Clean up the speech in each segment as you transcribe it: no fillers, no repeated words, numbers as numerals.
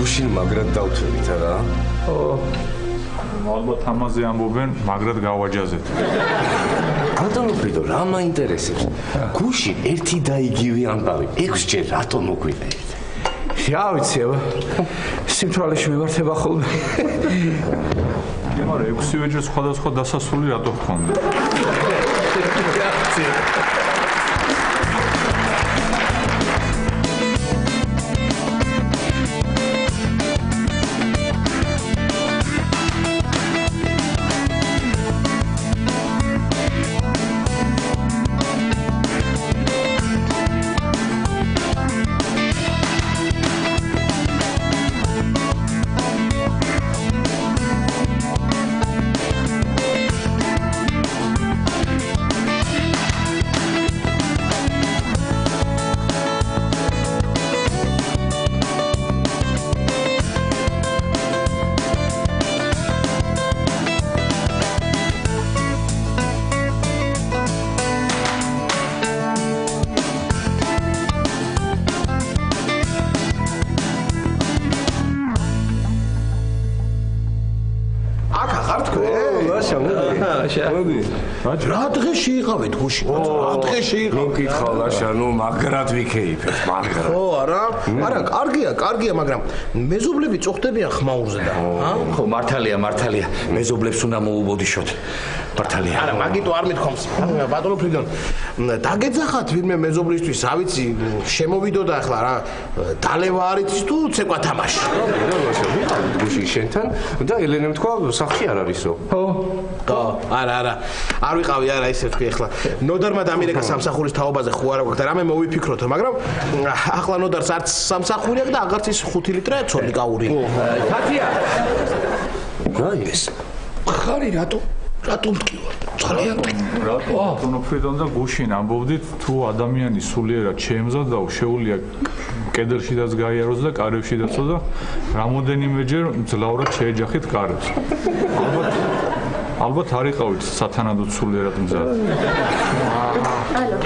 გუშინ მაგრად დავთვლით არა? ალბათ ამაზე ამბობენ, მაგრად გავაჯაზეთ. ბატონო ფრიდო, რა მაინტერესებს? გუშინ ერთი და იგივე ამბავი 6-ჯერ რატომ მოგვიდეთ? რა ვიცი, სიმთვრალეში ვიმართება ხოლმე. მაგრამ 6-ვე სხვადასხვა დასასრული რატო გქონდა? რა დღეში იყავით გუშინ? რა დღეში იყავით? მოგკითხავ ლაშა, ნუ მაგრად ვიქეიფეთ, მაგრად. ხო, არა, კარგია, მაგრამ მეზობლები წოხდებიან ხმაურზე და, ხო, მართალია, მეზობლებს უნდა მოუბოდიშოთ. მართალია. არა, მაგიტო არ მithkoms. ბატონო ფრიდონ, დაგეძახათ ვინმე მეზობლისთვის, რა ვიცი, შემოვიდოდა ახლა რა, დალევა არ იცის თუ ცეკვა თამაში. ლაშა, ვიყავით გუშინ შენთან და ელენემ თქვა, სახში არ არისო. ხო, არა. არ ვიყავი, არა, ისე თქვი ახლა. ნოდარმა დამირეკა სამსახურის თაობაზე ხო არა გვაქვს და რამე მოვიფიქროთ, მაგრამ ახლა ნოდარს არც სამსახური აქვს და აღარც ის 5 ლიტრა ცოლი კაური. თათია. გაიგეს. ხარი რატომ მткиვა? ძალიან ბატონო ფრიდონ და გუშინ ამბობდით თუ ადამიანი სულიერად შეემზადაო, შეუძლია კედელშიდაც გაიაროს და კარებშიდაცო და რამოდენიმეჯერ ძლავრად შეეჯახით კარებს. ალბათ არ იყავით სათანადოდ სულიერად მზად. ალო.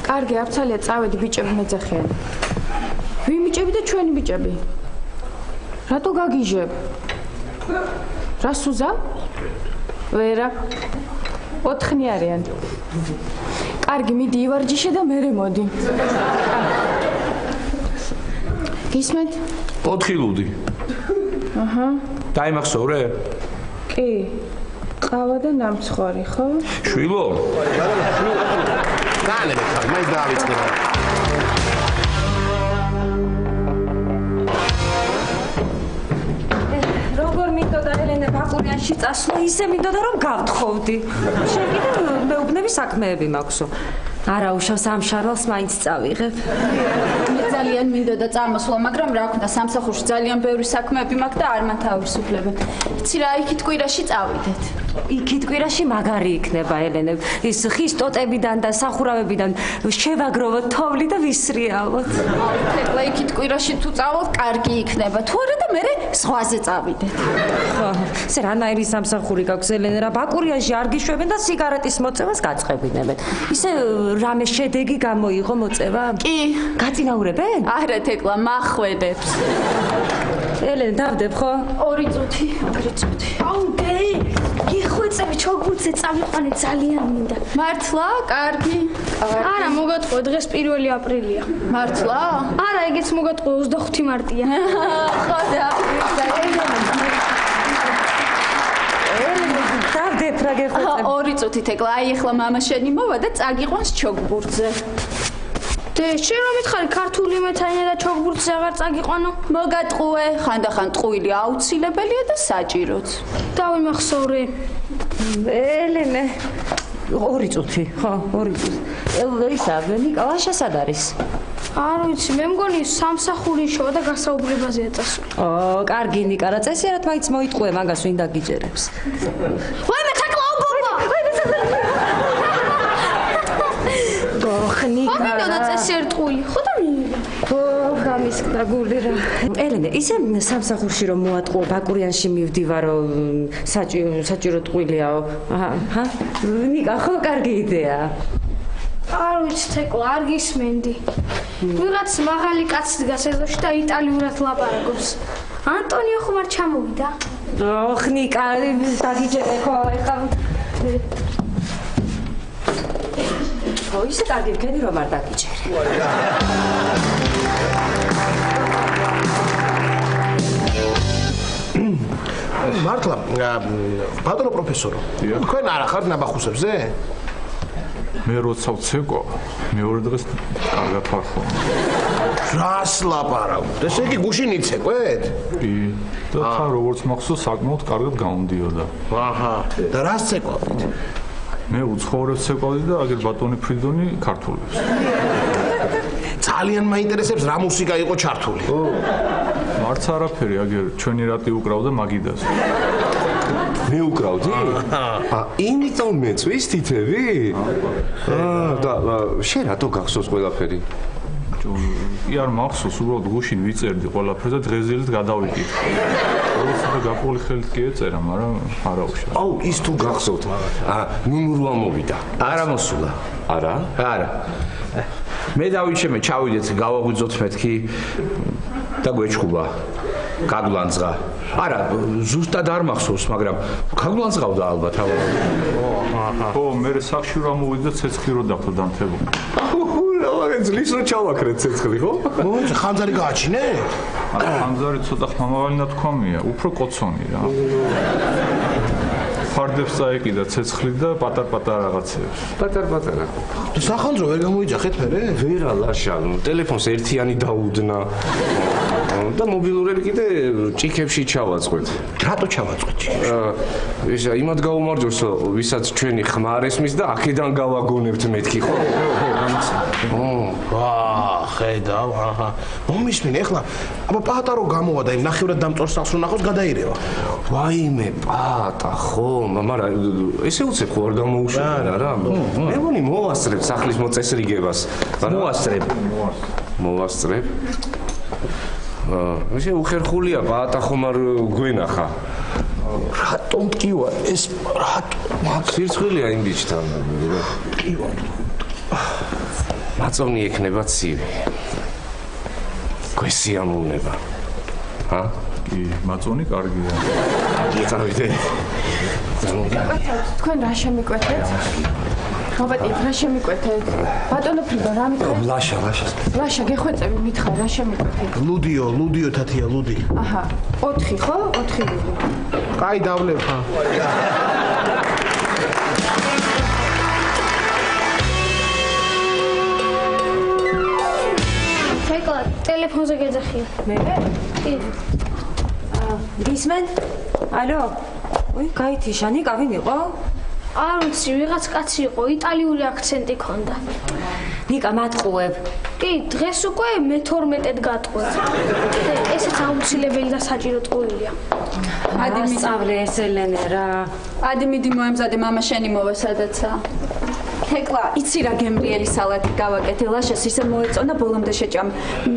კარგი არცალია, წავედი ბიჭები მეძახიან. ვინ ბიჭები და ჩვენი ბიჭები? რატო გაგიჟებ? რა სუზა? ვერა. 4 არიან. კარგი, მიდი ივარჯიშე და მერე მოდი. გისმენთ? 4 ლუდი. აჰა. დაიმახსოვრე? კი. ყავა და ნამცხვარი, ხო? შვილო? გაანებეთ ხარ, მაინც დავიწყდება. როგორ მინდოდა ელენე ბაკურიანში წასვლა, ისე მინდოდა რომ გავთხოვდი. შენ კიდევ მეუბნები საქმეები მაქვსო. არა უშავს ამ შარვალს მაინც წავიღებ. ძალიან მინდოდა წამოსვლა, მაგრამ რა ვქნა, სამსახურში ძალიან ბევრი საქმეები მაქვს და არ მათავისუფლებენ. იცი რა, იქით კვირაში წავიდეთ. იქით კვირაში მაგარი იქნება ელენე. ის ხის ტოტებიდან და სახურავებიდან შევაგროვოთ თოვლი და ვისრიალოთ. ეხლა იქით კვირაში თუ წავალთ, კარგი იქნება. თუ არა და მერე ზღვაზე წავიდეთ. ხო, ესე რანაირი სამსახური გაქვს ელენე, რა ბაკურიანში არ გიშვებენ და სიგარეტის მოწევას გაწყებინებენ. ისე რამე შედეგი გამოიღო მოწევა? კი. გაწინაურებენ? არა თეკლა, მახვედებს. ელენე, დავდებ ხო? 2 წუთი. აუ, დეი, გიხვეწები ჩოგბურთზე წავიყვანე, ძალიან მინდა. მართლა? კარგი. არა, მოგატყუე, დღეს 1 აპრილია. მართლა? არა, ეგეც მოგატყუე, 25 მარტია. ხო, დავდებ რა გეხვეწებ. 2 წუთი თეკლა, აი ეხლა მამა შენი მოვა და წაგიყვანს ჩოგბურთზე. შენ რომ მითხარი ქართული მეთაინა და ჩოგბურთზე აღარ წაგიყვანო? მოგატყუე, ხანდახან ტყუილი აუცილებელია და საჭიროც. დავიმახსოვრე. ელენე 2 წუთი, ხო, 2 წუთი. ისა, ნიკოლაშა სად არის? არ ვიცი, მე მგონი სამსახური შოვა და გასაუბრებაზეა წასული. კარგი ნიკა, რა წესიერად მაინც მოიტყუე, მაგას ვინ დაგიჯერებს. ვაიმე, თაკლა უბობა! ნიკა. მინდოდა წესიერ ტყუილი, ხო და მინდა. გამისკდა გული რა. ელენე, ისე სამსახურში რომ მოატყუო, ბაკურიანში მივდივარო, საჭირო ტყუილიაო. აჰა. ნიკა, ხო, კარგი იდეა. არ ვიცი თეკლა არ გისმენდი. ვიღაც მაღალი კაცი დგას ეზოში და იტალიურად ლაპარაკობს. ანტონიო ხომ არ ჩამოვიდა? ოხ ნიკა დაგიჯერე ხო ეხლა. ხო ისე კარგი ვქენი რომ არ დაგიჯერე. მართლა ბატონო პროფესორო თქვენ არ ახართ ნაბახუსებზე? მე როცა ვცეკო მეორე დღეს კარგად ვარ ხოლმე. რას ლაპარაკობთ? ესე იგი გუშინ იცეკვეთ? კი და თან როგორც მახსოვს საკმაოდ კარგად გამოდიოდა. აჰა და რას ცეკვავთ? მე უცხოურებს ცეკვავდი და აგერ ბატონი ფრიდონი ქართულებს. ძალიან მაინტერესებს რა მუსიკა იყო ჩართული. მარც არაფერი, აგერ ჩვენი რატი უკრავდა მაგიდას. მე უკრავდი? იმიტომ მეწვის თითები? და შენ რატო გახსოვს ყველაფერი? კი არ მახსოვს, უბრალოდ გუშინ ვიწერდი ყველაფერს და დღესდილით გადავიკითხე. როცა გაკული ხელით კი ეწერა, მაგრამ არა უშავ. აუ, ის თუ გახსოვთ. ნუნურვა მოვიდა. არა მოსულა. არა? არა. მე დავიჩემე, ჩავიდეთ, გავაგვიძოთ მეთქი და გვეჩხუბა. გაგლანძღა. არა, ზუსტად არ მახსოვს, მაგრამ გაგლანძღავდა ალბათ, აბა. ხო, მე სახში რა მოვიდა ცეცხლი რო დახტა დამთებო. მაგ ძლის რო ჩავაქრეთ ცეცხლი, ხო? მოიცა ხანძარი გააჩინე? ხანძარი ცოტა ხმამავალი თქვამია, უფრო კოცონი რა. ფარდებს წაეკიდა ცეცხლი და პატარ-პატარ რაღაცებს. პატარ-პატარა. სახანძრო ვერ გამოიძახეთ მერე? ვერა ლაშა, ტელეფონს ერთიანი დაუდნა. და მობილურები კიდე ჭიქებში ჩავაწყვეთ. რატო ჩავაწყეთ? ისა იმად გაუმარჯოს, ვისაც ჩვენი ხმა არ ესმის და აქედან გავაგონებთ მეთქი, ხო? ხედავ, აჰა. მომისმინე ახლა, აბა პატა რო გამოვა და იმ ნახევრად დამწორ სახლს რო ნახოს გადაირევა. ვაიმე, პატა, ხო, მაგრამ ესე უცებ ხო არ გამოუშვებენ რა? მე მგონი მოვასწრებ სახლის მოწესრიგებას. მოვასწრებ. ისე უხერხულია პატა ხომ არ გვენახა. რატომ ტკივა ეს რატომ? სირცხვილია იმ ბიჭთან. ტკივა. მაწონი ექნება ცივი. გვესიამოვნება. კი, მაწონი კარგია. წავიდე. თქვენ რა შემიკვეთეთ? მობატით, რა შემიკვეთეთ? ბატონო ფრიდო, რა მითხარ? ლაშა, გეხვეწები, მითხარ, რა შემიკვეთეთ? ლუდიო თათია, ლუდი. აჰა, 4 ხო? 4 ლუდი. კაი დავლებ ხა. თეკლა ტელეფონზე გეძახია. მე? კი. გისმენ? ალო? ой, გაითიშა, ნიკა ვინ იყო? არ ვიცი, ვიღაც კაცი იყო, იტალიური აქცენტი ჰქონდა. ნიკა მატყუებ. კი, დღეს უკვე მე-12-ად გატყვეთ. ესეც აუცილებელი და საჭირო ტყუილია. ადი მისწავლე ეს ელენე რა. ადი მიდი მოემზადე, მამა შენი მოვა სადაცა. თეკლა, იცი რა გემრიელი სალატი გავაკეთე, ლაშას ისე მოეწონა ბოლომდე შეჭამ.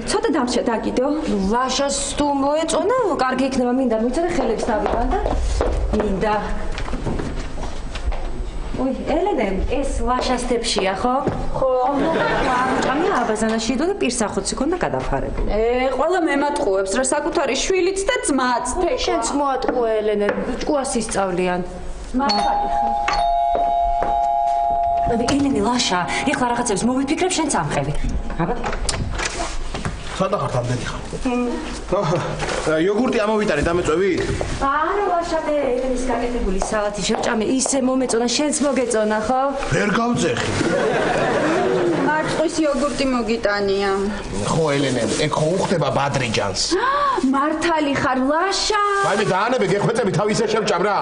ცოტა დამჭა დაგიდო. ლაშას თუ მოეწონა, კარგი იქნება, მინდა მიცადე ხელებს დავიტან და მინდა. ой, ელენე, ეს ლაშას თეფშია, ხო? ხო. ჭამია აბაზანაში და პირსახოცი ქონდა გადაფარებული. ყველა მემატყუებს რა საკუთარი შვილიც და ძმაც. შენც მოატყუე ელენე, ჭკუას ისწავლიან. მართალი ხარ. ელენე ლაშა, ეხლა რაღაცებს მოვიფიქრებ, შენ წამყევი. აბა. სადა ხარ ამდენი ხარ? იოგურტი ამოვიტანე, დამეწვევით? არა, ლაშა, მე ელენის გაკეთებული სალათი შევჭამე, ისე მომეწონა, შენც მოგეწონა, ხო? ვერ გავძეხი. მარწყვის იოგურტი მოგიტანია. ხო, ელენე, ეგ ხო უხდება ბადრიჯანს. მართალი ხარ, ლაშა. ვაიმე, დაანებე, გეხვეწები, თავი ისე შევჭამ რა.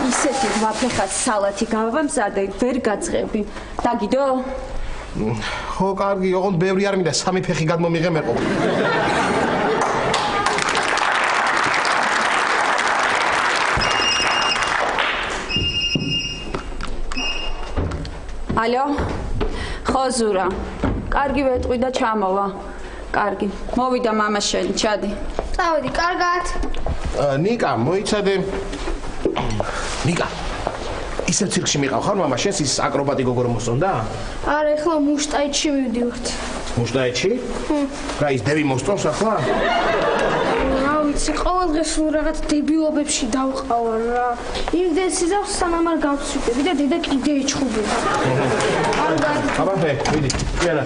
ისეთი ვაფეხად სალათი გავამზადე, ვერ გაძღები. დაგიდო? ხო, კარგი, ოღონდ ბევრი არ მინდა, 3 ფეხი გადმომიღე მეყო. ალო? ხო, ზურა. კარგი ვეტყვი და ჩამოვა. კარგი. მოვიდა მამა შენი, ჩადი. წავედი, კარგად. ნიკა, მოიცადე. ნიკა. ისევ ცირკში მიყავ ხარ მამა შენს ის აკრობატი გოგორო მოსწონდა? არა, ეხლა მუშტაიტში მივდივართ. მუშტაიტში? რა ის დევი მოსწონს ახლა? რა ვიცი, ყოველ დღეს რაღაც დებილობებში დავყავარ რა. იმდენ სიზავს სანამ არ გავცვიდები და დედა კიდე ეჩხუბება. აბა მიდი, ვერა.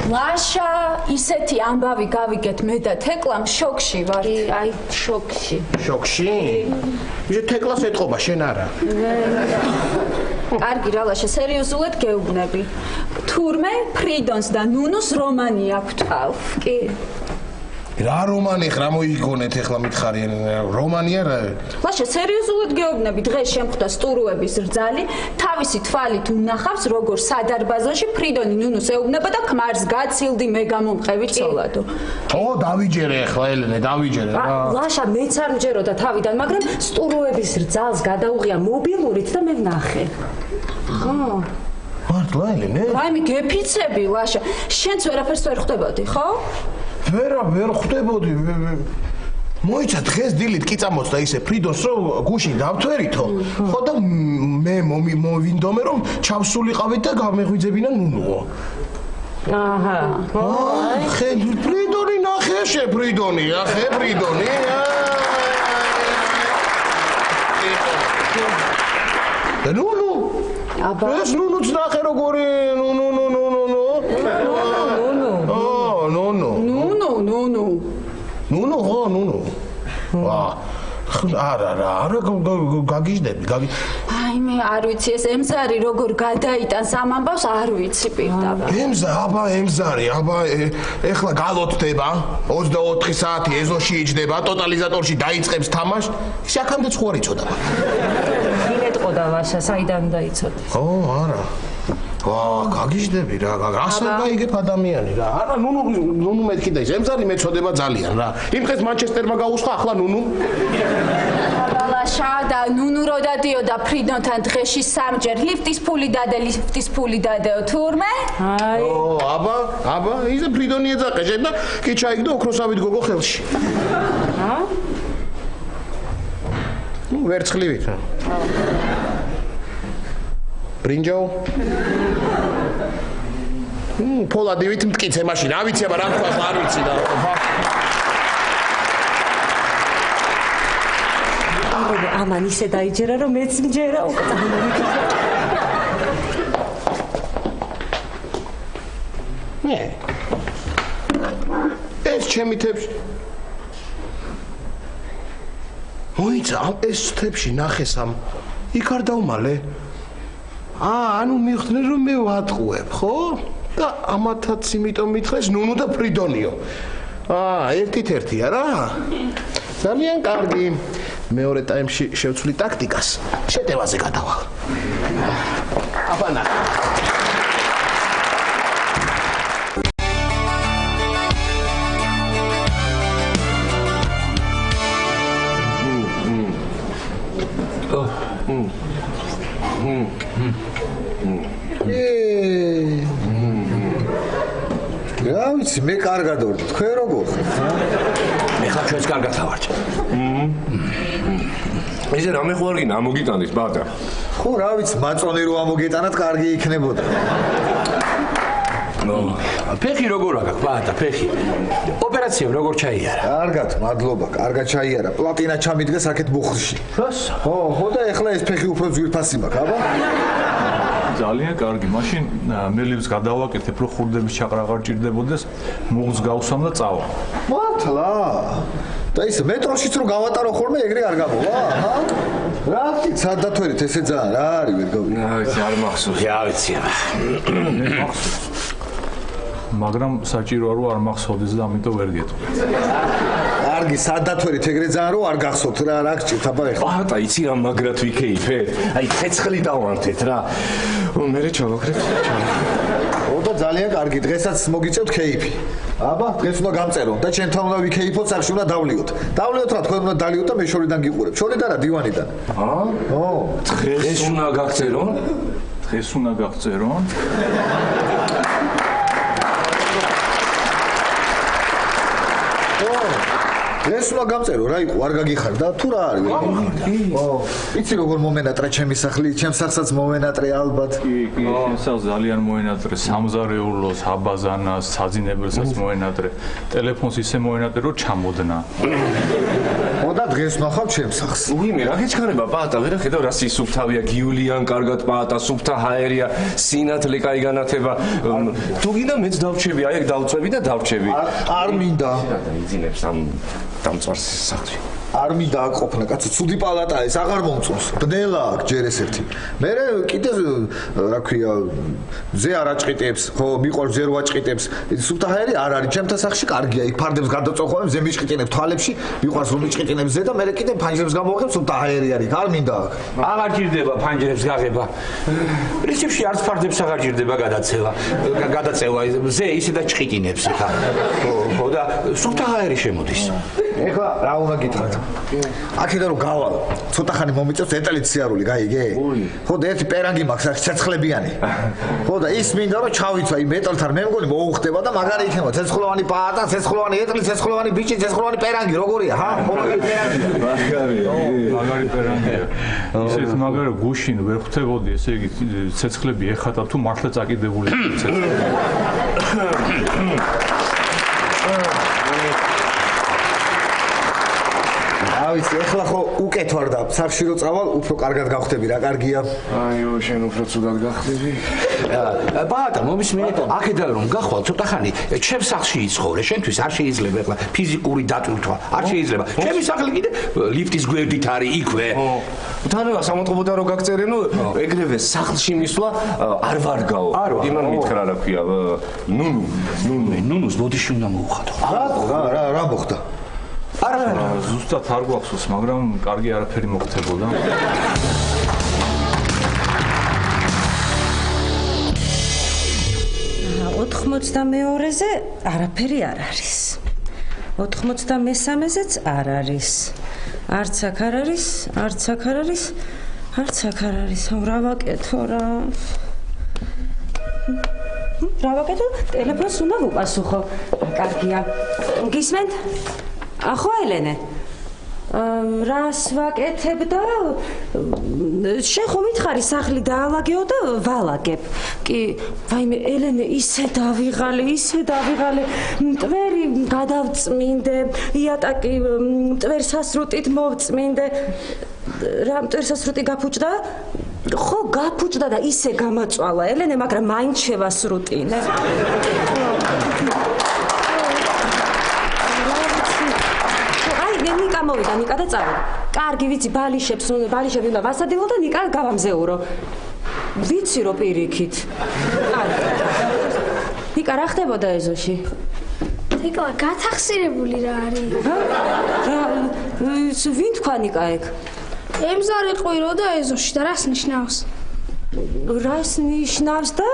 ლაშა, ისეთი ამბავი გავიგეთ მე და თეკლამ შოკში ვარ. აი, შოკში. შოკში? ისე თეკლას ეთყობა, შენ არა. კარგი რა ლაშა, სერიოზულად გეუბნები. თურმე ფრიდონს და ნუნუს რომანი აქვთვალ. კი. რა რომანი ხარ მოიგონეთ ეხლა მითხარიან რომანია რა? ლაშა, სერიოზულად გეუბნები, დღეს შემხვდა სტურუების რძალი, თავისი თვალით უნახავს, როგორ სადარბაზოში ფრიდონი ნუნუს ეუბნება და ქმარს გაცილდი მე გამომყევი ცოლადო. ო, დავიჯერე ახლა ელენე, დავიჯერე რა. ლაშა, მეც არ მჯეროდა თავიდან, მაგრამ სტურუების რძალს გადაუღია მობილურით და მე ვნახე. ხო. მართლა ელენე? რაიმე გეფიცები ლაშა, შენც ვერაფერს ვერ ხვდებოდი, ხო? ვერ ხვდებოდი. მოიცა დღეს დილით კი წამოწდა ისე ფრიდონს რომ გუშინ დავთვერითო. ხო და მე მოვინდომე რომ ჩავსულიყავით და გამეღვიძებინა ნუნუო. აჰა. ხე ფრიდონი ნახე შე ფრიდონი, ახე ფრიდონი. ნუნუ. აბა. ეს ნუნუც ნახე როგორი ნუნუ. ნუნუ ხო ნუნუ არა გაგიჟდები აი მე არ ვიცი ეს ემზარი როგორ გადაიტანს ამ ამბავს არ ვიცი პირდაპირ ემზარი ეხლა გალოთდება 24 საათი ეზოში იჯდება ტოტალიზატორში დაიწყებს თამაშს ის აქამდე ხო არ იცოდა გინეთყოდა ვაშა საიდან დაიცოდი ო არა გაგიჟდები რა ასე გაიგებ ადამიანი რა არა ნუნუ მეთქი და ის ემზარი მეწოდება ძალიან რა იმ დღეს მანჩესტერმა გაუსხა ახლა ნუნუ ლაშა და ნუნუ რო დადიოდა ფრიდონთან დღეში სამჯერ ლიფტის ფული დადეო თურმე აი აბა ისე ფრიდონი ეძაყეჟე და კი ჩაიგდო ოქროსავით გოგო ხელში ვერცხლივით ბრინჯაო ფოლადივით მტკიცე მაშინ რა ვიცი აბა რა თქვა არ ვიცი და ამან ისე დაიჯერა რომ მეც მჯერა უკვე ეს ჩემი თებში მოიცა ეს თებში ნახეს ამ იქ არ დავმალე ანუ მიხდნენ რომ მე ვატყუებ ხო და ამათაც იმიტომ მითხეს ნუნუ და ფრიდონიო ერთით-ერთია რა ძალიან კარგი მეორე ტაიმში შევცვლი ტაქტიკას შეტევაზე გადავალ აბა ნახე რა ვიცი მე კარგად ვარ თქვენ როგორ ხართ მე ხარ ჩვენს კარგად ვარ ისე რამე ხო არ გინდა ამოგიტანით ბატა ხო რა ვიცი მაწონი რო ამოგეტანათ კარგი იქნებოდა ფეხი როგორ აქვს ბატა ფეხი ოპერაცია როგორ ჩაიარა კარგად მადლობა კარგად ჩაიარა პლატინა ჩამიდგეს აქეთ მუხლში ხო და ეხლა ეს ფეხი უფრო ძვირფასი მაქვს აბა ძალიან კარგი მაშინ მელივს გადავაკეთებ რომ ხურდების ჩაყრა აღარ ჭირდებოდეს მუხლს გავსვამ და წავა მართლა და ის მეტროშიც რო გავატარო ხოლმე ეგრე არ გამოვა აჰა რა ვთქვით სად დათვერით ესე ძალიან რა არის ვერ გავიგე რა ვიცი არ მახსოვს რა ვიცი მაგრამ საჭიროა რომ არ მახსოვდეს და ამიტომ ვერ გეტყვი კარგი სად დათვერით ეგრე ძალიან რომ არ გახსოვთ რა გჭირთ აბა ეხლა ბატა იცი რა მაგრად ვიქეიფე აი ცეცხლი დავანთეთ რა მე ჩავაქრებ და ძალიან კარგი დღესაც მოგიწევთ ქეიფი აბა დღეს უნდა გამწეროთ და ჩემთან უნდა ვიქეიფოთ სახში უნდა დავლიოთ რა თქვენ უნდა დალიოთ და მე შორიდან გიყურებ შორიდან რა დივანიდან დღეს უნდა გაგწერონ ეს დღეს უნდა გამწერო რა იყო არ გაგიხარდა თუ რა არის იცი როგორ მომენატრე ჩემი სახლი ჩემ სახსაც მომენატრე ალბათ კი სახლს ძალიან მოენატრე სამზარეულოს აბაზანას საძინებელსაც მოენატრე ტელეფონს ისე მოენატრე რომ ჩამოდნა და დღეს ნახავ ჩემ სახლს უიმე რა გეჩქარება პაატა ვერა ხედავ რა სისუფთავია გიულიან კარგად პაატა სუფთა ჰაერია სინათლე კაი განათება თუ გინდა მეც დავჩები აი ეგ დავწვევი და დავჩები არ მინდა იძინებს ამ დამწვარს სახლში არ მინდა აკოფნა კაცო ცუდი პალატაა ეს აღარ მომწონს ბნელა აქ ჯერ ესეთი მე კიდე რა ქვია ზე არ აჭყიტებს ხო მიყვარს ზე რო აჭყიტებს სუფთა ჰაერი არ არის ჩემთან სახლში კარგია იქ ფარდებს გადაწოხავენ ზე მიჭყიტინებ თვალებში მიყვარს რომ მიჭყიტინებ ზე და მე კიდე ფანჯრებს გამოვაღებ სუფთა ჰაერი არის არ მინდა აქ აღარ ჭირდება ფანჯრებს გაღება პრინციპში არც ფარდებს აღარ ჭირდება გადაწევა ზე ისე და ჭყიტინებს ხა ხო და სუფთა ჰაერი შემოდის ეხლა რა უნდა გითხრათ აქედან რომ გავალ ცოტა ხანი მომიწევს ეტელით სიარული გაიგე ხო და ერთი პერანგი მაქვს აქ ცეცხლებიანი ხო და ის მინდა რომ ჩავიცვა იმ მეტალთან მე მგონი მოუხდება და მაგარი იქნება ცეცხლოვანი პაატა ცეცხლოვანი ეტლი ცეცხლოვანი ბიჭი ცეცხლოვანი პერანგი როგორია ჰა მაგარი პერანგია ისეთ მაგარი გუშინ ვერ ხვდებოდი ესე იგი ცეცხლები ეხატა თუ მართლა წაკიდებული ცეცხლები ავიცი ეხლა ხო უკეთ ვარ და სახლში რო წავალ უფრო კარგად გავხდები რა კარგია აიო შენ უფრო ცუდად გახდები პაატა მომისმინე აქედან რომ გახვალ ცოტა ხანი ჩემ სახლში იცხოვრე შენთვის არ შეიძლება ეხლა ფიზიკური დატვირთვა არ შეიძლება ჩემი სახლი კიდე ლიფტის გვერდით არის იქვე თანაა სამოწყობოდა რო გაგწერენო ეგრევე სახლში მისვლა არ ვარგაო იმან მითხრა რა ქვია ნუნუს ბოდიში უნდა მოუხადო რა მოხდა ზუსტად არ გვახსოვს, მაგრამ კარგი არაფერი მოხდებოდა. 82-ზე არაფერი არ არის. 93-ზეც არ არის. არც აქ არ არის, არც აქ არ არის, არც აქ არ არის. რა ვაკეთო რა? რა ვაკეთო? ტელეფონს უნდა ვუპასუხო. კარგია. გისმენთ? ახო ელენე რას ვაკეთებ და შენ ხომ მითხარი სახლი დაალაგეო და ვალაგებ კი ვაიმე ელენე ისე დავიღალე მტვერი გადავწმინდე იატაკი მტვერსასრუტით მოვწმინდე რა მტვერსასრუტი გაფუჭდა ხო გაფუჭდა და ისე გამაწვალა ელენე მაგრამ მაინც შევასრუტინე მოვიდა ნიკა და წავიდა. კარგი ვიცი ბალიშები უნდა ვასადილო და ნიკა გავამზეურო. ვიცი რომ პირიქით. ნიკა რა ხდებოდა ეზოში? ნიკა გათახსირებული რა არის? ვინ თქვა ნიკა ეგ? ემზარი ყვირო და ეზოში და რას ნიშნავს? რას ნიშნავს და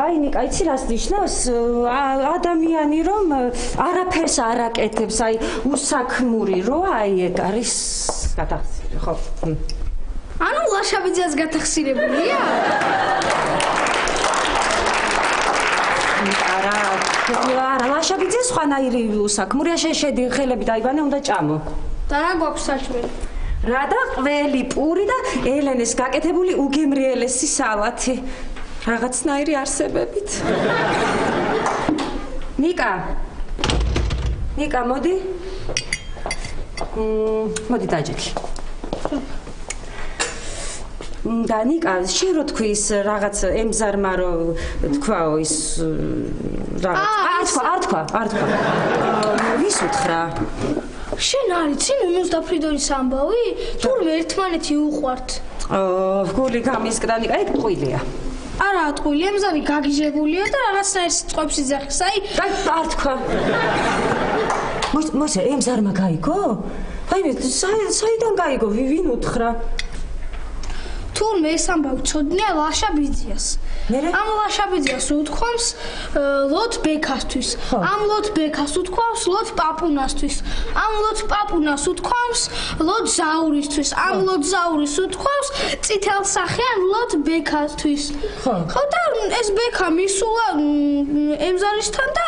აი ნიკა იცი რას ნიშნავს ადამიანი რომ არაფერს არ აკეთებს აი უსაქმური რო აი ეგ არის გათახსირე ხო ანუ ლაშაბიძეც გათახსირებულია არა ლაშაბიძე სხვანაირი უსაქმურია შედი ხელები დაიბანე უნდა ჭამო და რა გვაქვს საჭმელი რა და ყველი პური და ელენეს გაკეთებული უგემრიელესი სალათი რაღაცნაირი არსებებით ნიკა მოდი დაჯექი და ნიკა შენ რო თქვი ის რაღაც ემზარმა რო თქვაო ის რაღაც არ თქვა ვის უთხრა შენ არიცი ნუნუს და ფრიდონის ამბავი? თურმე ერთმანეთი უყვართ. გული გამისკდა ნიკა ეგ ტყუილია. არა ტყუილია, ემზარი გაგიჟებულია და რაღაცნაირ სიტყვებს იძახის, აი არ თქვა. მოსე ემზარმა გაიგო? აი საიდან გაიგო? ვინ უთხრა? თურმე ეს ამბავი ცოდნია ლაშაბიძიას. ამ ლაშაბიძიას უთქვამს ლოთ ბექასთვის. ამ ლოთ ბექას უთქვამს ლოთ პაპუნასთვის. ამ ლოთ პაპუნას უთქვამს ლოთ ზაურისთვის. ამ ლოთ ზაურის უთქვამს წითელსახიან ლოთ ბექასთვის. ხო და ეს ბექა მისულა ემზარისთან და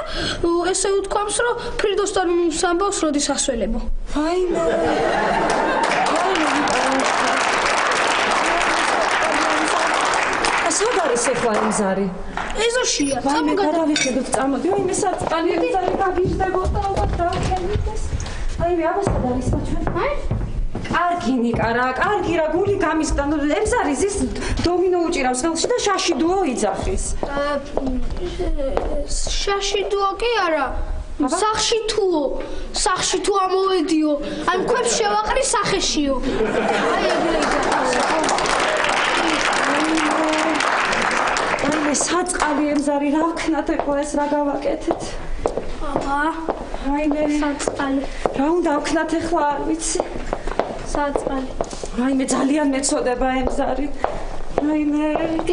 ესე უთქვამს, რომ ფრიდოსთან მინს ამბავს, როდის ასველებო. ვაიმე. სად არის ახლა იმ ზარი? ეზოშია. ვაიმე, გადავიხედოთ, წამოდი. ვაიმე, საწყალი იმ ზარი გაგიჟდებოდა, ალბათ დავქენდეს. ვაიმე, აბა სად არის საჩვენ? კარგი ნიკა რა, კარგი რა, გული გამისდა. ემზარის ის დომინო უჭირავს ხელში და შაში დუო იძახის. შაში დუო კი არა. სახში თუ ამოვედიო, აი მქვებს შევაყრი სახეშიო. აი ეგრე იძახის. ვაიმე, საწყალი ემზარი რა ვქნათ ეხლა ეს რა გავაკეთეთ? აბა, ვაიმე, საწყალი. რა უნდა ვქნათ ეხლა არ ვიცი. საწყალი. ვაიმე, ძალიან მეწოდება ემზარი. ვაიმე,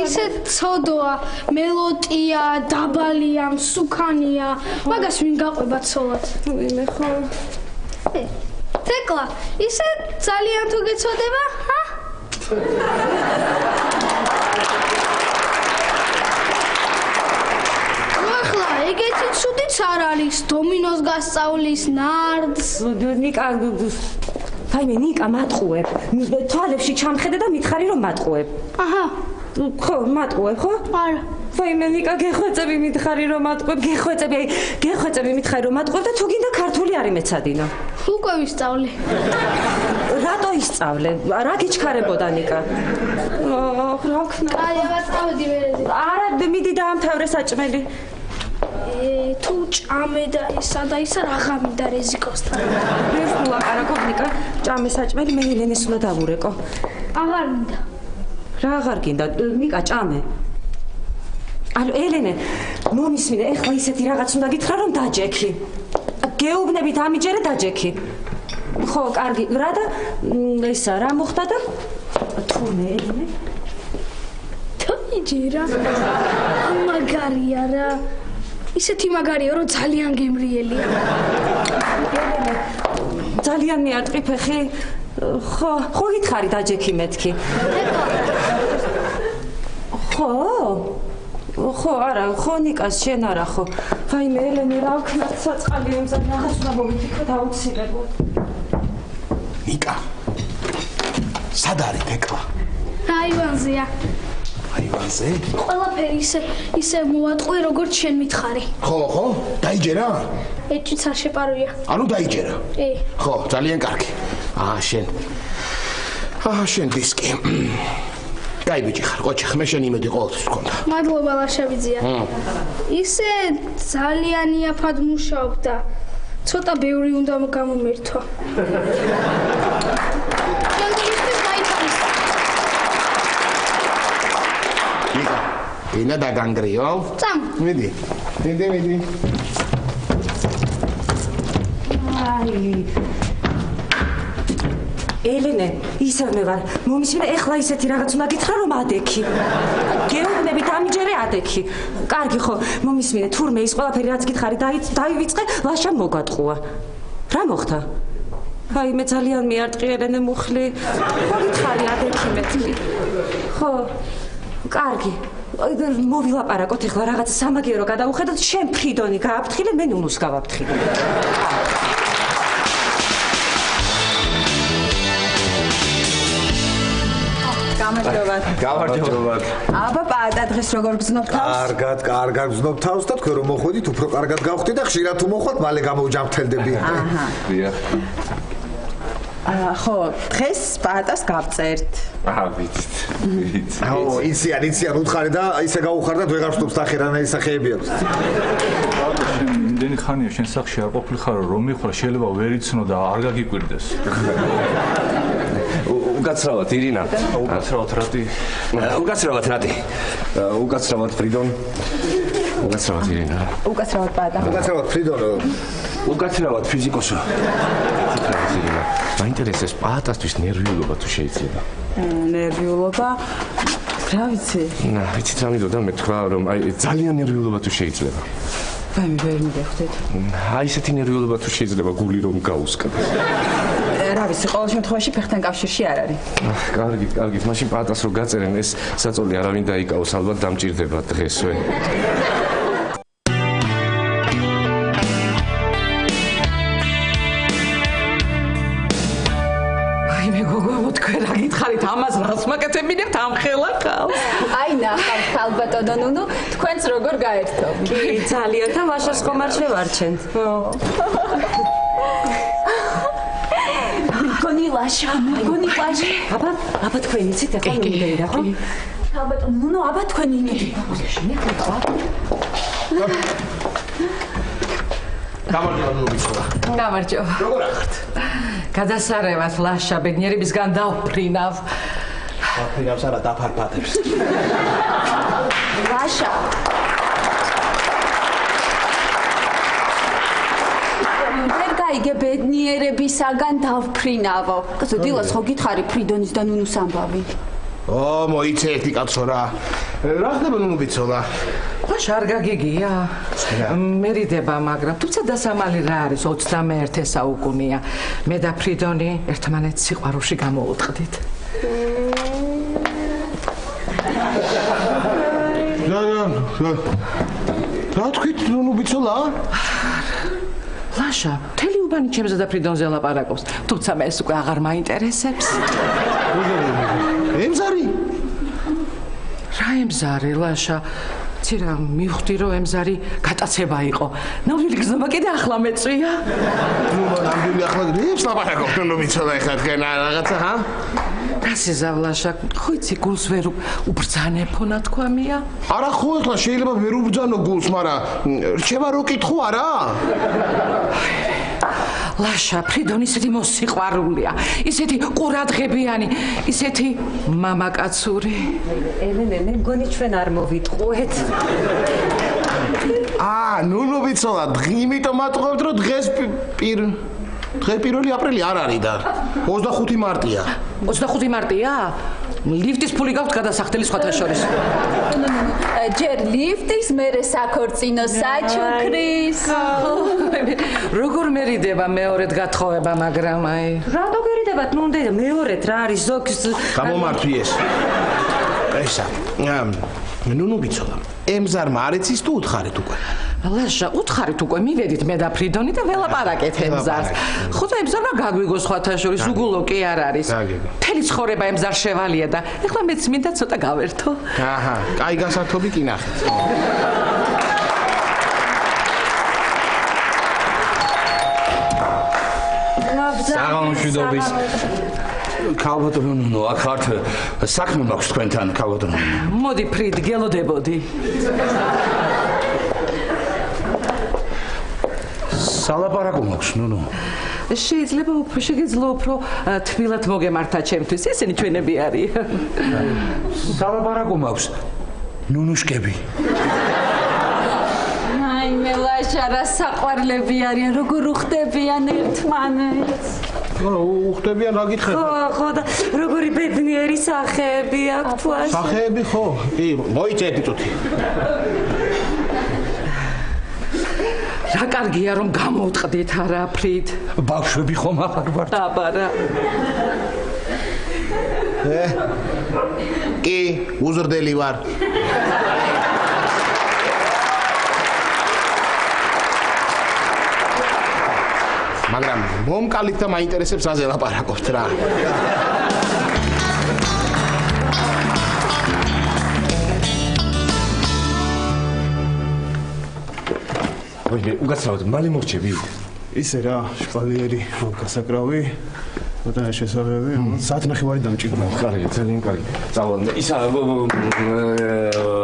ისე ცოდოა, მელოტია, დაბალია, მსუქანია. მაგას ვინ გაყვება ცოლად? ვაიმე, ხო. თეკლა, ისე ძალიან თუ გეცოდება, ჰა? ახლა ეგეთი ცუდიც არ არის, დომინოს გასწავლის, ნარდს. ნიკა, ვაიმე, ნიკა მატყუებ. თვალებში ჩამხედე და მითხარი რომ მატყუებ. აჰა. ხო, მატყუებ, ხო? არა. ვაიმე, ნიკა, გეხვეწები მითხარი რომ მატყუებ, გეხვეწები მითხარი რომ მატყუებ და თუ გინდა ქართული არ იმეცადინო. უკვე ვისწავლე. რატო ისწავლე? რა გიჩქარებოდა ნიკა? რა ვქნა? აი, ავაწავდი ვერეზე. არა, მიდი დაამთავრე საჭმელი. თუ ჭამე და ისა და ისა რაღა მინდა რეზიკოსთან. ვერ ვლაპარაკობ ნიკა, ჭამე საჭმელი მე ელენეს უნდა დავურეკო. აღარ მინდა. რა აღარ გინდა? ნიკა, ჭამე. ანუ ელენე, მომისმინე, ეხლა ისეთი რაღაც უნდა გითხრა რომ დაჯექი. გეუბნებით ამიჯერე დაჯექი. ხო, კარგი. რა და ისა რა მოხდა და თურმე ელენე? თოიჯერა. მაგარია რა. ისეთი მაგარია რომ ძალიან გემრიელია. ძალიან მიარტყი ფეხი. ხო გითხარი დაჯექი მეთქი. ხო, არა, ხო ნიკას შენ არა ხო. ვაიმე ელენე რა ვქნათ საწყალი ემზარი რაღაც უნდა მოვიფიქროთ აუცილებლად. ნიკა. სად არის თეკლა? აივანზეა. აივანზე? ყველაფერი ისე მოვატყვე როგორც შენ მითხარი. ხო, დაიჯერა? ეჭიც არ შეპარვია. ანუ დაიჯერა? ხო, ძალიან კარგი. შენ დისკი. კაი ბიჭი ხარ, ყოჩი, მე შენ იმედი ყოველთვის გქონდა. მადლობა ლაშაბიძია. ისე ძალიან იაფად მუშაობდა. ცოტა ბევრი უნდა გამომერთვა. ენა დაგანგრიო? წამ. მიდი. აი ელენე, ისევ მე ვარ. მომისმინე, ეხლა ისეთი რაღაც უნდა გითხრა რომ ადექი. გეუბნებით ამიჯერე ადექი. კარგი ხო, მომისმინე, თურმე ის ყველაფერი რაც გითხარი დაივიწყე, ლაშა მოგატყუა. რა მოხდა? აი მე ძალიან მიარტყი ელენე მუხლი. ხო გითხარი ადექი მეთქი. ხო, კარგი. მოვილაპარაკოთ ეხლა რაღაც სამაგიერო გადავუხედოთ, შენ ფრიდონი გააფრთხილე, მე ნუნუს გავაფრთხილე. გამარჯობათ. აბა პაატა დღეს როგორ გზნობ თავს? კარგად გზნობ თავს და თქვენ რომ მოხვედით, უფრო კარგად გავხდით და ხშირად თუ მოხვდით, მალე გამოვჯამრთელდები. აჰა. დიახ. ხო, დღეს პაატას გავწერთ. ვიცით. იციან უთხარი და ისე გაუხარდათ ვეღარ ვსტობს სახე რანაირი სახეები აქვს. იმდენი ხანია შენ სახში არ ყოფილიყარო რომ მიხვრა შეიძლება ვერ იცნო და არ გაგიკვირდეს. უკაცრავად ირინა. უკაცრავად რატი? უკაცრავად ფრიდონ. უკაცრავად ირინა. უკაცრავად პაატა. უკაცრავად ფრიდონ. უკაცრავად ფიზიკოსო. მაინტერესებს პაატასთვის ნერვიულობა თუ შეიძლება. ნერვიულობა? რა ვიცი? ვიცით რა მინდოდა მე თქვა რომ აი ძალიან ნერვიულობა თუ შეიძლება. ვაიმე ვერ მივხვდით. აი ესეთი ნერვიულობა თუ შეიძლება გული რომ გაუსკდეს. რა ვიცი, ყოველ შემთხვევაში ფეხთან კავშირში არ არის. კარგი, მაშინ პაატას რო გაწერენ ეს საწოლი არავინ დაიკავოს, ალბათ დამჭირდება დღესვე. რაიმე გოგო თქვენ რა გითხარით ამას რას მაკეთებინებთ ამ ხელა ხალხს? აი ნახავთ ხალბატონო ნუნუ, თქვენც როგორ გაერთობთ? კი, ძალიან და ვაშას ხომ არ შევარჩენთ. მეგონი ლაშა. აბა თქვენ იცით ახლა მინდა რა ხო? ხალბატონო ნუნუ, აბა თქვენ იმედი. გამარჯობა. როგორ ახართ? გადასარევად ლაშა ბედნიერებისგან დავფრინავ. დაფრინავს არა დაფარფათებს. ლაშა. ვერ გაიგე ბედნიერებისაგან დავფრინავო. კაცო დილას ხო გითხარი ფრიდონის და ნუნუს ამბავი? მოიცე ერთი კაცო რა. რა ხდება ნუნუ ბიცოლა? ლაშა არ გაგიგია. მერიდება, მაგრამ თუმცა დასამალი რა არის 21 საუკუნეა. მე და ფრიდონი ერთმანეთს სიყვარულში გამოვუწყდით. რა თქვით ნუნუ ბიცოლა? ლაშა, მთელი უბანი ჩემზე და ფრიდონზე ლაპარაკობს. თუმცა მე ეს უკვე აღარ მაინტერესებს. ემზარი? რა ემზარი, ლაშა? ცირა მივხვდი რომ ემზარი გატაცება იყო. ნამდვილი გზნობა კიდე ახლა მეწვია. ნამდვილი ახლა გრებს ლაპარაკობთ ნუნუ ბიცოლა ეხლა თქვენ რაღაცა ჰა? გასიზავ ლაშა, ხო იცი გულს ვერ უბრძანებო ნათქვამია? არა ხო ეხლა შეიძლება ვერ უბრძანო გულს, მაგრამ რჩება რო კითხო არა? ლაშა, ფრიდონი ისეთი მოსიყვარულია, ისეთი ყურადღებიანი, ისეთი მამაკაცური. ელენე, მგონი ჩვენ არ მოვიტყუეთ. ნუნუ ბიცოლა, იმიტომ მატყობთ რომ დღეს დღე 1 აპრილი არ არის და 25 მარტია. 25 მარტია? ლიფტის ფული გაქვთ გადასახდელი სხვათა შორის. ჯერ ლიფტის, მერე საქორწინო საჩუქრის. როგორ მერიდება მეორედ გათხოვება, მაგრამ აი. რატო გერიდებათ? ნუ უნდა მეორედ რა არის ზოგს გამომართვი ეს. ესა. ნუნუ ბიცოლა, ემზარმა არ იცის თუ უთხარით უკვე? ლაშა, უთხარით უკვე მივედით მე და ფრიდონი და ველაპარაკეთ ემზარს. ხო და ემზარმა გაგვიგო სხვათა შორის უგულო კი არ არის. მთელი ცხოვრება ემზარ შევალია და ეხლა მეც მინდა ცოტა გავერთო. აჰა, კაი გასართობი კი ნახეთ. საღამოშვიდობის. ქალბატონო ნუნუ, აქ ხართ? საქმე მაქვს თქვენთან, ქალბატონო. მოდი ფრიდ, გელოდებოდი. სალაპარაკო მაქვს, ნუნუ. შეიძლება შეგეძლო უფრო თბილად მოგემართა ჩემთვის, ესენი ჩვენები არიან. სალაპარაკო მაქვს, ნუნუშკები. აი მე ლაშა რა საყვარლები არიან, როგორ უხდებიან ერთმანეთს. უხდებიან რა გითხეთ? ხო და როგორი ბედნიერი სახეები აქვთ ვაშ. სახეები ხო? კი, მოიცე ერთი წუთი. რა კარგია რომ გამოვტყდით არა ფრიდ. ბავშვები ხომ აღარ ვართ? აბარა. კი, უზრდელი ვარ. მაგრამ მომკალით და მაინტერესებს აზე ლაპარაკობთ რა. უგაცრავად, მალე მორჩები? ისე რა, შპალიერი, გასაკრავი, და შესაბამები, საათნახევარი დამჭირდა. კარგი, ძალიან კარგი. წავალ, ისა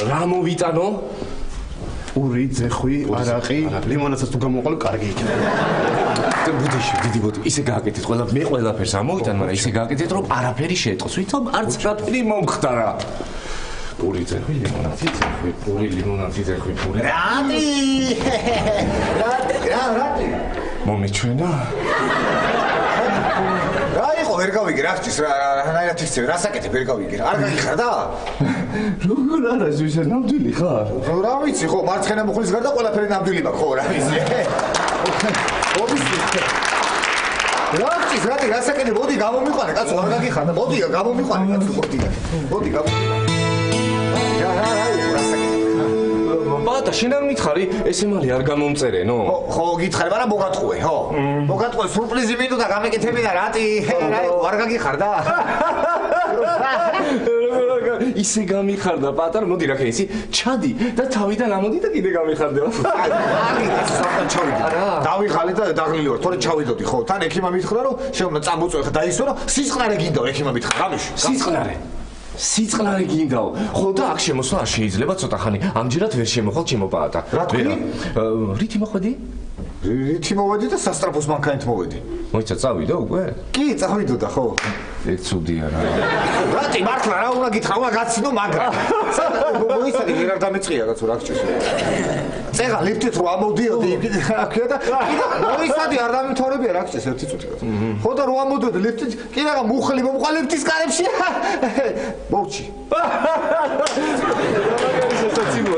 რა მოვიტანო? პური, ძეხვი, არაყი, ლიმონადსაც თუ გამოყოლო, კარგი იქნება. ბუდიში, დიდი ბუდი, ისე გააკეთეთ, მე ყველაფერს ამოვიტან, მაგრამ ისე გააკეთეთ, რომ არაფერი შეეტყოს, ვითომ არც რაფერი მომხდარა. პური, ძეხვი, ლიმონადი, ძეხვი, პური, ლიმონადი, ძეხვი, პური. რატი? რატი? მომეჩვენა? რა იყო, ვერ გავიგე, რა ხჭის, რაერთ ისე, რასაკეთებ, ვერ გავიგე, არ გაგიხარდა? როგორ არა, ზუსტად ნამდვილი ხარ? რა ვიცი, ხო, მარცხენა მუხლის გარდა ყველაფერი ნამდვილი მაქვს, ხო, რა ვიცი. რა ხჭის, რატი, რასაკეთებ, მოდი გამომიყვანე, კაცო, არ გაგიხარდა, მოდი გამომიყვანე, კაცო, მოდი. მოდი, რა იყო, რასაკეთებ? პატა, შენ არ მითხარი, ეს ემალი არ გამომწერენო? ხო, გითხარი, მაგრამ მოგატყუე, ხო? მოგატყუე, სურპრიზი მინდოდა გამეკეთები და რატი, არ გაგიხარდა? ისე გამიხარდა პატარ, მოდი რა ქენი, ისი ჩადი და თავიდან ამოდი და კიდე გამიხარდება. დავიღალე და დაღლილი ვარ, თორე ჩავიდოდი, ხო? თან ექიმა მითხრა, რომ შეუნა წამოწვე ხა დაისო, რომ სიწყნარე გინდა ექიმა მითხრა, რამეში? სიწყნარე გინდაო. ხო და აქ შემოსვლა არ შეიძლება, ცოტა ხანი ამჯერად ვერ შემოხვალ ჩემო პატა. რა თქვი? რითი მოხვედი? რითი მოვედი და სასტრაფოს მანქანით მოვედი. მოიცა წავიდა უკვე? კი, წავიდოდა, ხო. ეგ ცუდია რა. რატი მართლა რა უნდა გითხრა, უნდა გაცინო მაგრამ. მოიცადი ვერ არ დამეწყია კაცო რა გჭირს. წეღა ლიფტით რო ამოდიოდი, რა ქვია და მოიცადი არ დამითორებია რა გჭირს ერთი წუთი კაცო. ხო და რო ამოდიოდი ლიფტით, კი რა მუხლი მომყვა ლიფტის კარებში. მოვჩი.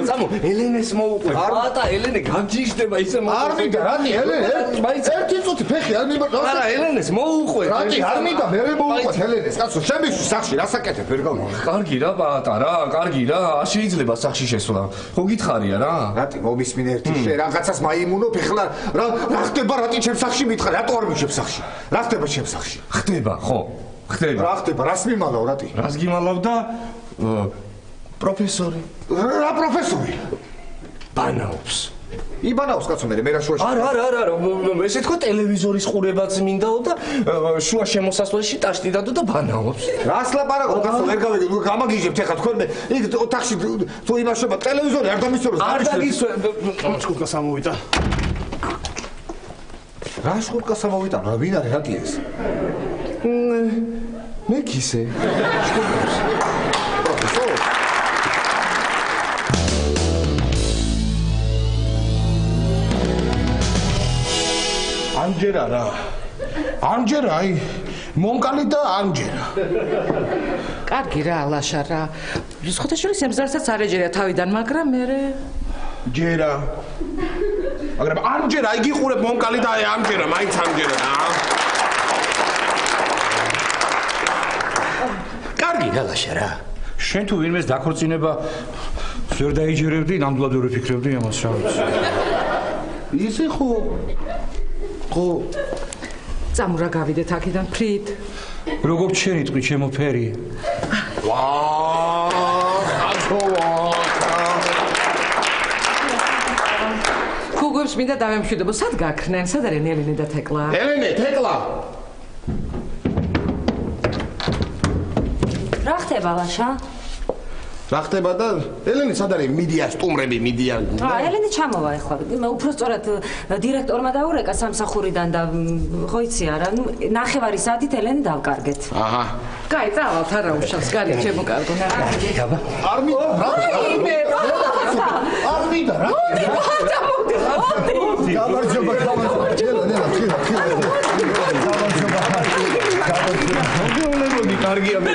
სამო ელენეს მოუყვე. პატა ელენე გაგჯიშდება ისე არ მინდა რატი ელენე? ერთი წუთი ფეხი არ მინდა. არა ელენეს მოუყვე. რატი არ მინდა მე მოუყვე ელენეს კაცო შემიშვი სახში რა საკეთებ ვერ გავიგე. კარგი რა პატა რა, კარგი რა, არ შეიძლება სახში შესვლა. ხო გითხარია რა? რატი მომისმინე ერთი შე რაღაცას მაიმუნობ ეხლა რა ხდება რატი ჩემს სახში მითხარ რატო არ მიჩემ სახში? რა ხდება ჩემს სახში? ხდება ხო? ხდება. რა ხდება? რას მიმალავ რატი? რას გიმალავ და პროფესორი. რა პროფესორი? ბანაობს. იბანაობს კაცო მე რა შუაში. არა, ესე თქვა ტელევიზორის ყურებაც მინდაო და შუა შემოსასვლელში ტაშტი დადო და ბანაობს. რას ლაპარაკობ კაცო ვერ გავიგე, გამაგიჟებთ ახლა თქვენ მე იქ ოთახში თუ იმაშობა ტელევიზორი არ დამისწოროს. არ დაგისვენ. ჩხუტკა სამოვიდა. რა შხუტკა სამოვიდა? რა ვინ არის რატი ეს? მე ქისე. ამჯერა რა. ამჯერა აი მომკალი და ამჯერა. კარგი რა ლაშა რა. სხვათაშორის ემზარსაც არ ეჯერია თავიდან, მაგრამ მე ჯერა. მაგრამ ამჯერა იგი ყურებ მომკალი და აი ამჯერა, მაინც ამჯერა რა. კარგი რა ლაშა რა. შენ თუ ვინმეს დაქორწინება ვერ დაიჯერებდი, ნამდვილად ვერ ვიფიქრებდი ამას რა ვიცი. ისე ხო წამურა გავიდეთ აქედან ფრიდ. როგორ ჩერი ტყვი ჩემო ფერი? ქუგებს მინდა დავემშვიდობო, სად გაქრნენ? სად არიან ელენე და თეკლა? ელენე, თეკლა. რა ხდება ლაშა? რა ხდება და ელენე სად არის? მიდია სტუმრები, მიდია. ელენე ჩამოვა ახლა. უпростоრად დირექტორმა დაურეკა სამსახურიდან და ხო იცი არა, ნუ ნახევარი საათით ელენე დავკარგეთ. აჰა. კაი, წავალთ არა უშავს, გარეთ შემოკარგო. არ მინდა რა? არ მინდა რა? გამარჯობა. გამარჯობა. კარგია მე.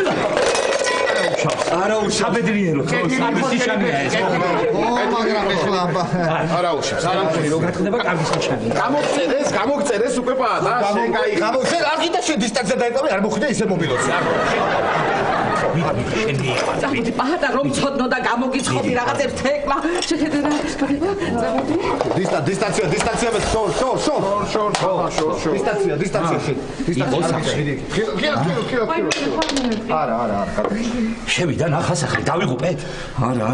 არა უშავს. აბედრიერო, სიშანია ეს. მაგრამ ეხლა არა უშავს. რო გატყდება კარგი სიშანია. გამოგწერეს უკვე პატა, შენ გაიხარ. შენ არ გინდა შენ დისტანცია დაიწყო, არ მოხდა ისე მობილოზე. წამოდი პატა რომ ცოდნო და გამოგიცხობი რაღაცებს თეკლა. შეხედე რა ხდება? წამოდი. დისტანცია მე შორ. დისტანცია შენ. არა. შევიდა ნახასახლი, დავიღუპეთ? არა.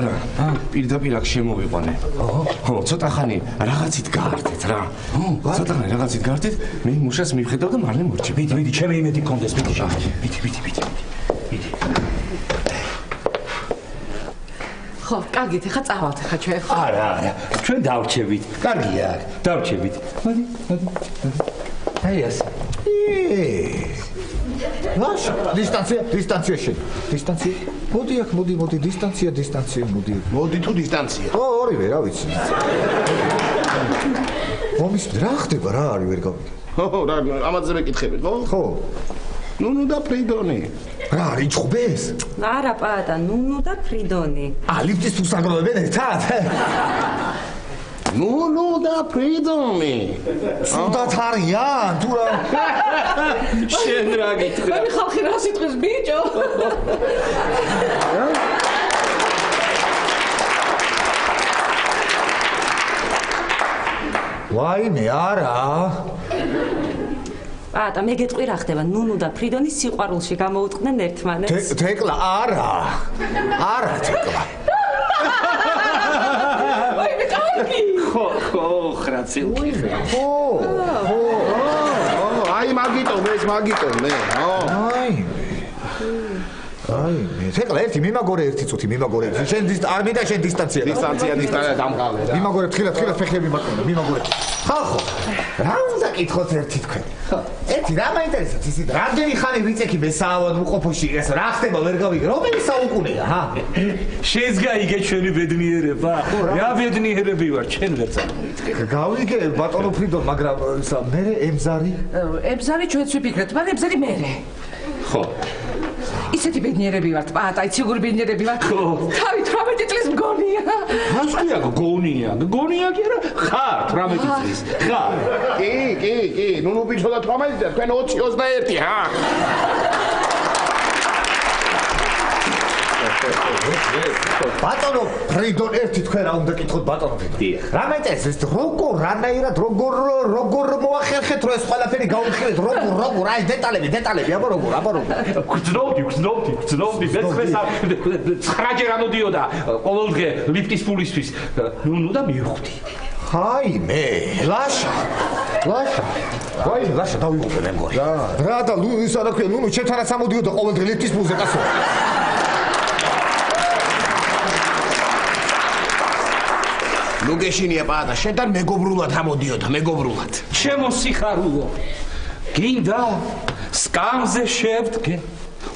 პირდაპირ აქ შემოვიყვანე. ხო, ცოტა ხანი რაღაცით გაართეთ რა. ცოტა ხანი რაღაცით გაართეთ, მე მუშას მივხედავ და მალე მორჩი. მიდი, ჩემი იმედი გქონდეს, მიდი. ხო, კარგით, ახლა წავალთ ახლა ჩვენ. არა, ჩვენ დავრჩებით. კარგია, დავრჩებით. მოდი. აი ეს. ლაშა, დისტანცია შენ. დისტანცია. მოდი აქ, მოდი, დისტანცია, მოდი. მოდი თუ დისტანცია. ო, ორივე, რა ვიცი. მომის რა ხდება რა არის ვერ გავიგე. ხო, რა ამაზე მეკითხები, ხო? ხო. ნუნუ და ფრიდონი. რა არის ჭუბეს? არა პატა, ნუნუ და ფრიდონი. ლიფტის თუ საგროვებენ ერთად? ნუნუ და ფრიდონი. სუდათ არიან თუ რა? შენ რა გითხრა? მე ხალხი რა სიტყვის ბიჭო? ვაიმე, არა. ატა მე გეტყვი რა ხდება, ნუნუ და ფრიდონი სიყვარულში გამოუტყვნენ ერთმანეთს. თეკლა, არა. არა, თეკლა. ვაიმე, კარგი. ხო, ხრაცილკი. ხო. აი მაგიტო მე. აი, თეკლა ერთი მიმაგორე ერთი წუთი მიმაგორე. შენ არ მინდა შენ დისტანცია. დისტანცია დამყალე რა. მიმაგორე თქილად ფეხები მარტო მიმაგორე. ხო. რა უნდა კითხოთ ერთი თქვენ? ხო. ერთი რა მაინტერესებს ისიც რამდენი ხანი ვიწექი მე საავადმყოფოში ეს რა ხდება ვერ გავიგე. რომელი საუკუნეა, ჰა? შეზგაიგე ჩვენი ბედნიერება? რა ბედნიერები ვარ, ჩვენ ვერ წარმოვიდგენ. გავიგე ბატონო ფრიდონ, მაგრამ მე ემზარი? ემზარი ჩვენც ვიფიქრეთ, მაგრამ ემზარი მე. ხო. ისეთი ბედნიერები ვართ, პატა, იცი ბედნიერები ვართ. თავით 18 წლის მგონია. ასკია გონია კი არა? ხარ 18 წლის. ხარ. კი, ნუნუ ბიჭო და 18 და თქვენ 20-21, ჰა? ბატონო ფრიდონ ერთი თქვენ რა უნდა კითხოთ ბატონო ფრიდონ? რა მეწეს როგორ რანაირად როგორ მოახერხეთ რომ ეს ყველაფერი გაუხილეთ როგორ აი დეტალები აბა როგორ გძნობდი მეცხრეს 9-ჯერ ამოდიოდა ყოველდღე ლიფტის ფულისთვის ნუ და მივხვდი ხაიმე ლაშა დავიღუპე მე მგონი რა და ისა რა ქვია ნუ ჩემთანაც ამოდიოდა ყოველდღე ლიფტის ფულზე კაცო ნუ გეშინია პატა, შენთან მეგობრულად ამოდიოდა, მეგობრულად. ჩემო სიხარულო. გინდა სკამზე შევდგე.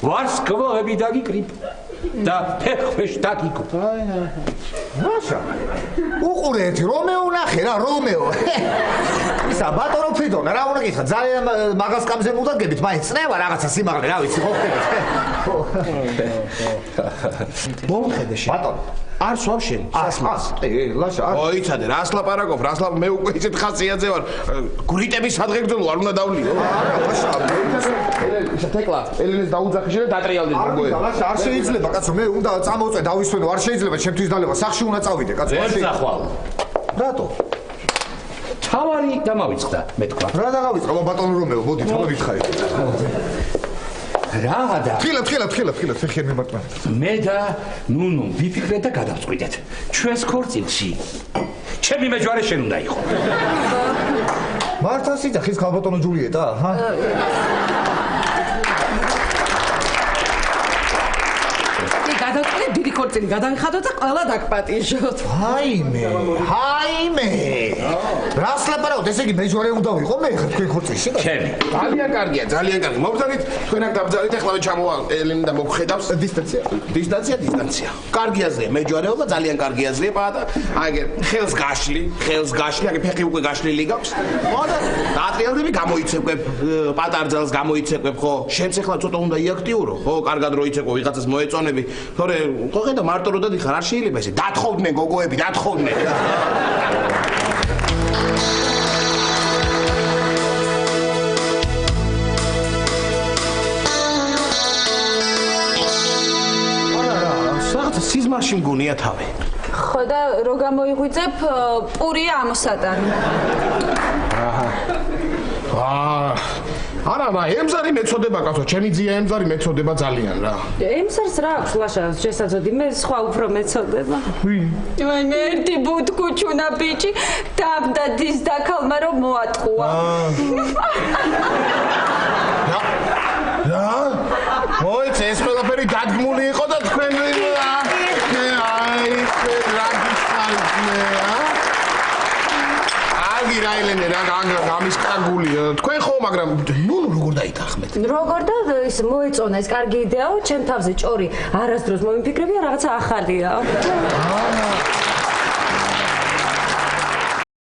ვარსკვლავები დაგიკრიბ და ფეხქვეშ დაგიკო. მაშა. უყურეთ, რომეო ნახე რა, რომეო. ისა ბატონო ფრიდონ, რა უნდა გითხრა, ძალიან მაგას სკამზე მუდაგებით, მაინც წნევა რაღაცა სიმაღლე, რა ვიცი, ხო ხდება. მომხედე შენ. ბატონო არ სვავ შენ სასმას ლაშა ოიცადე რას ლაპარაკობ მე უკვე ისეთ ხასიათზე ვარ გრიტების სადღეგრძელო არ უნდა დავლიო არა ლაშა თეკლა ელენეს დაუძახი შენ და დატრიალდი ლაშა არ შეიძლება კაცო მე უნდა წამოვწე დავისვენო არ შეიძლება ჩემთვის დალევა სახში უნდა წავიდე კაცო ვერ წახვალ რატო თავარი დამავიწყდა მე თქვა რა დავიწყო ბატონო რომეო მოდი თავი ვითხარი რა და ხილად ფეხი მიმართმა მე და ნუნუ ვიფიქრეთ და გადავწყვიტეთ ჩვენს ქორწილში ჩემი მეჯვარე შენ უნდა იყო მართლა სიძა ხის ქალბატონო ჯულიეტა ჰა გადავწყვიტეთ დიდი ქორწილი გადავიხადოთ და ყველა დაგპატიჟოთ ჰაიმე რას ლაპარაკობთ ესე იგი მეჯვარე უნდა ვიყო მე ხა თქვენ ქორწილში და ჩემი ძალიან კარგია მოგზავნით თქვენ აქ დაბრძანეთ ეხლა ჩამოვა ელენი და მოგხედავს დისტანცია კარგი აზრია მეჯვარეობა ძალიან კარგი აზრია პატა აი ხელს გაშლი აი ფეხი უკვე გაშლილი გაქვს ხო და დაატრიალდები გამოიცეკვებ პატარძალს გამოიცეკვებ ხო შენც ეხლა ცოტა უნდა იაქტიურო ხო კარგად რო იცეკვო ვიღაცას მოეწონები თორე ხო ხედა მარტო რო დადიხარ არ შეიძლება ესე დათხოვდნენ გოგოები დათხოვდნენ საერთოდ სიზმარში მგონია თავი ხო და რო გამოიღვიძებ პურია ამოსატანი არა ემზარი მეწოდება კაცო ჩემი ძია ემზარი მეწოდება ძალიან რა ემზარს რა აქვს ლაშა შესაძოდი მე სხვა უფრო მეწოდება ვაი მე ერთი ბუთკუჩუნა ბიჭი დამდა დის დაქალმა რომ მოატყუა რა მოიც ეს ყველაფერი დადგმული იყო და თქვენ აი რა გიხარია აგი რაილენე რა გამისკრაგული თქვენ ხო მაგრამ ნუ როგორ დაითანხმეთ როგორ და ის მოეწონა ეს კარგი იდეაო ჩემ თავზე ჭორი არასდროს მომიფიქრებია რაღაცა ახალია